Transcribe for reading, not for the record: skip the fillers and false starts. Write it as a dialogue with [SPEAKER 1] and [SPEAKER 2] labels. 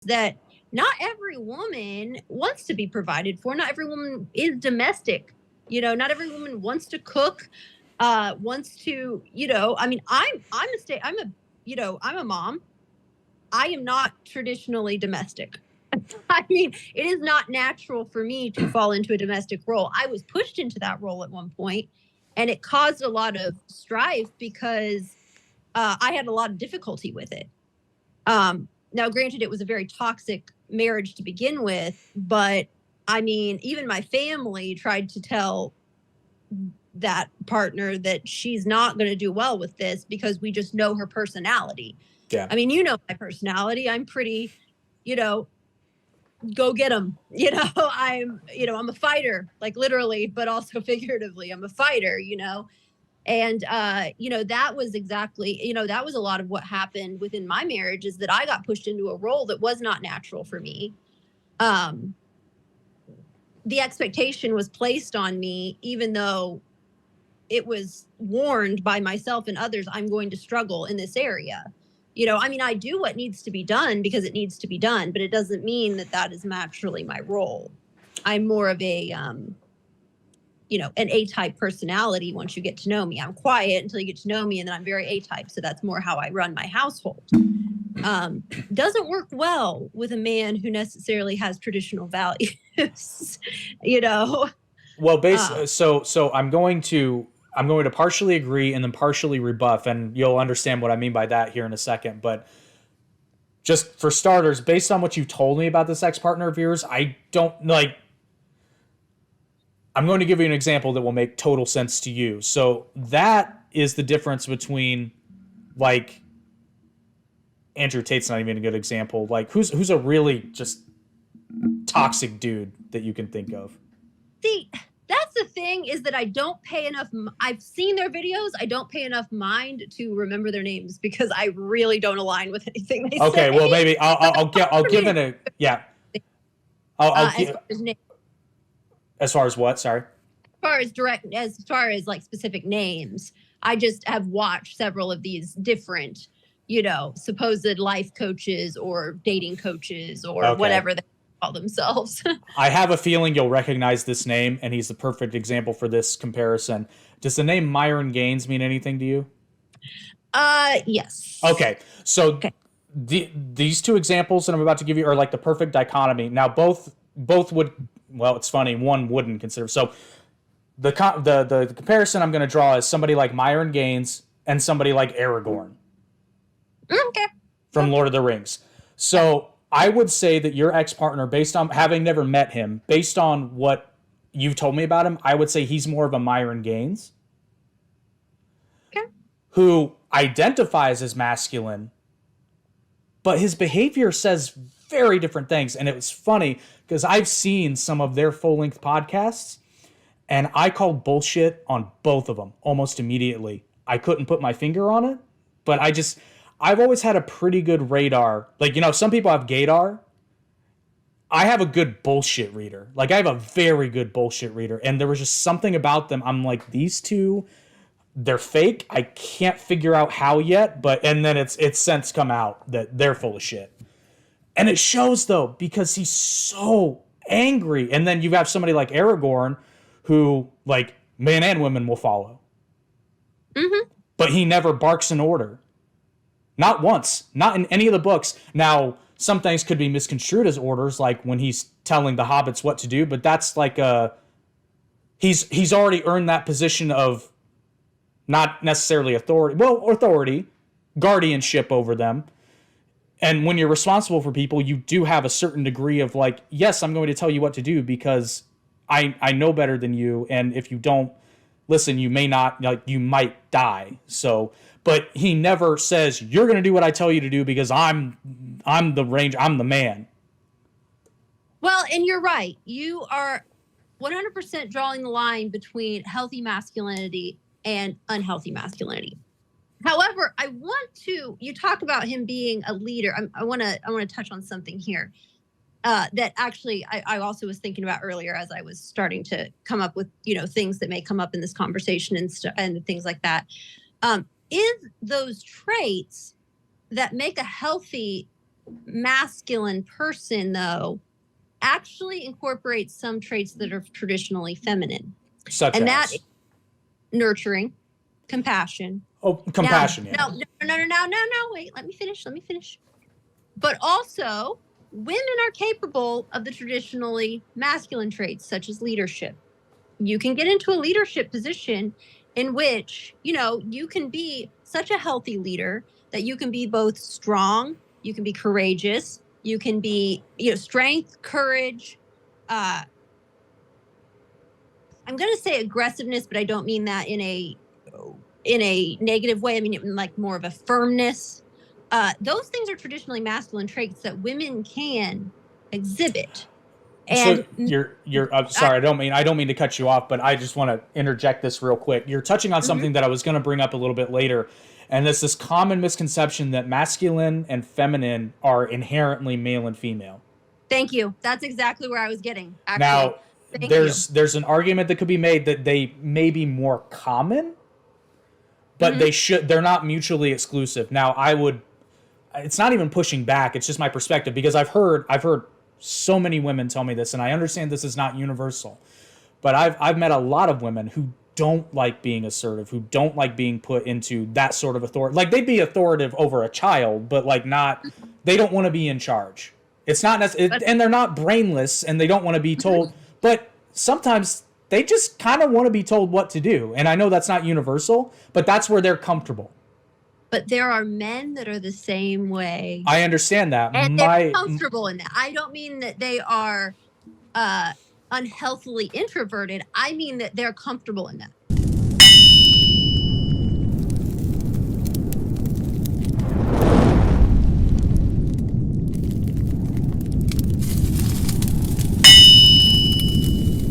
[SPEAKER 1] that not every woman wants to be provided for. Not every woman is domestic. Not every woman wants to cook, wants to, I mean, I'm a mom. I am not traditionally domestic. I mean, it is not natural for me to fall into a domestic role. I was pushed into that role at one point, and it caused a lot of strife because I had a lot of difficulty with it. Now, granted, it was a very toxic marriage to begin with, but I mean, even my family tried to tell that partner that she's not going to do well with this because we just know her personality.
[SPEAKER 2] Yeah.
[SPEAKER 1] I mean, my personality. I'm pretty, go get them. I'm a fighter, like literally, but also figuratively. I'm a fighter, And, that was exactly, that was a lot of what happened within my marriage, is that I got pushed into a role that was not natural for me. The expectation was placed on me, even though it was warned by myself and others, I'm going to struggle in this area. I mean, I do what needs to be done because it needs to be done, but it doesn't mean that that is naturally my role. I'm more of a, an A-type personality. Once you get to know me, I'm quiet until you get to know me, and then I'm very A-type. So that's more how I run my household. Doesn't work well with a man who necessarily has traditional values,
[SPEAKER 2] Well, so I'm going to partially agree and then partially rebuff, and you'll understand what I mean by that here in a second. But just for starters, based on what you told me about this ex-partner of yours, I don't like. I'm going to give you an example that will make total sense to you. So that is the difference between, like, Andrew Tate's not even a good example. Like, who's a really just toxic dude that you can think of?
[SPEAKER 1] See, that's the thing, is that I don't pay enough. I've seen their videos. I don't pay enough mind to remember their names because I really don't align with anything they say.
[SPEAKER 2] Okay, well, maybe I'll give it a, yeah. As far as what? Sorry.
[SPEAKER 1] As far as like specific names, I just have watched several of these different, supposed life coaches or dating coaches or whatever they call themselves.
[SPEAKER 2] I have a feeling you'll recognize this name, and he's the perfect example for this comparison. Does the name Myron Gaines mean anything to you?
[SPEAKER 1] Yes.
[SPEAKER 2] Okay, so these two examples that I'm about to give you are like the perfect dichotomy. Now, both would, well, it's funny, one wouldn't consider. So the comparison I'm going to draw is somebody like Myron Gaines and somebody like Aragorn.
[SPEAKER 1] Okay.
[SPEAKER 2] From Lord of the Rings. So I would say that your ex-partner, based on having never met him, based on what you've told me about him, I would say he's more of a Myron Gaines.
[SPEAKER 1] Okay.
[SPEAKER 2] Who identifies as masculine, but his behavior says very different things. And it was funny because I've seen some of their full-length podcasts, and I called bullshit on both of them almost immediately. I couldn't put my finger on it, but I've always had a pretty good radar. Like, some people have gaydar. I have a good bullshit reader. Like, I have a very good bullshit reader. And there was just something about them. I'm like, these two, they're fake. I can't figure out how yet. And then it's since come out that they're full of shit. And it shows, though, because he's so angry. And then you have somebody like Aragorn who, like, men and women will follow.
[SPEAKER 1] Mm-hmm.
[SPEAKER 2] But he never barks an order. Not once. Not in any of the books. Now, some things could be misconstrued as orders, like when he's telling the hobbits what to do, but that's like he's already earned that position of not necessarily authority, guardianship over them. And when you're responsible for people, you do have a certain degree of like, yes, I'm going to tell you what to do because I know better than you, and if you don't listen, you might die. So, but he never says you're going to do what I tell you to do because I'm the ranger, I'm the man.
[SPEAKER 1] Well, and you're right. You are 100% drawing the line between healthy masculinity and unhealthy masculinity. However, you talk about him being a leader. I want to touch on something here that actually I also was thinking about earlier as I was starting to come up with, things that may come up in this conversation and things like that. Is those traits that make a healthy masculine person, though, actually incorporates some traits that are traditionally feminine.
[SPEAKER 2] Such
[SPEAKER 1] and
[SPEAKER 2] as?
[SPEAKER 1] that is nurturing, compassion.
[SPEAKER 2] Oh, compassion, yeah.
[SPEAKER 1] No, wait, let me finish. But also, women are capable of the traditionally masculine traits, such as leadership. You can get into a leadership position in which, you can be such a healthy leader that you can be both strong, you can be courageous, you can be, strength, courage. I'm going to say aggressiveness, but I don't mean that in a negative way. I mean it in like more of a firmness. Those things are traditionally masculine traits that women can exhibit.
[SPEAKER 2] So
[SPEAKER 1] And
[SPEAKER 2] you're sorry, I don't mean to cut you off, but I just want to interject this real quick. You're touching on something that I was going to bring up a little bit later, and there's this common misconception that masculine and feminine are inherently male and female.
[SPEAKER 1] Thank you. That's exactly where I was getting. Actually.
[SPEAKER 2] Now,
[SPEAKER 1] Thank you.
[SPEAKER 2] there's an argument that could be made that they may be more common, but they're not mutually exclusive. Now, it's not even pushing back, it's just my perspective, because I've heard so many women tell me this, and I understand this is not universal, but I've met a lot of women who don't like being assertive, who don't like being put into that sort of authority. Like, they'd be authoritative over a child, but like they don't want to be in charge. It's not and they're not brainless, and they don't want to be told, but sometimes they just kind of want to be told what to do. And I know that's not universal, but that's where they're comfortable.
[SPEAKER 1] But there are men that are the same way.
[SPEAKER 2] I understand that.
[SPEAKER 1] And they're comfortable in that. I don't mean that they are unhealthily introverted. I mean that they're comfortable in that.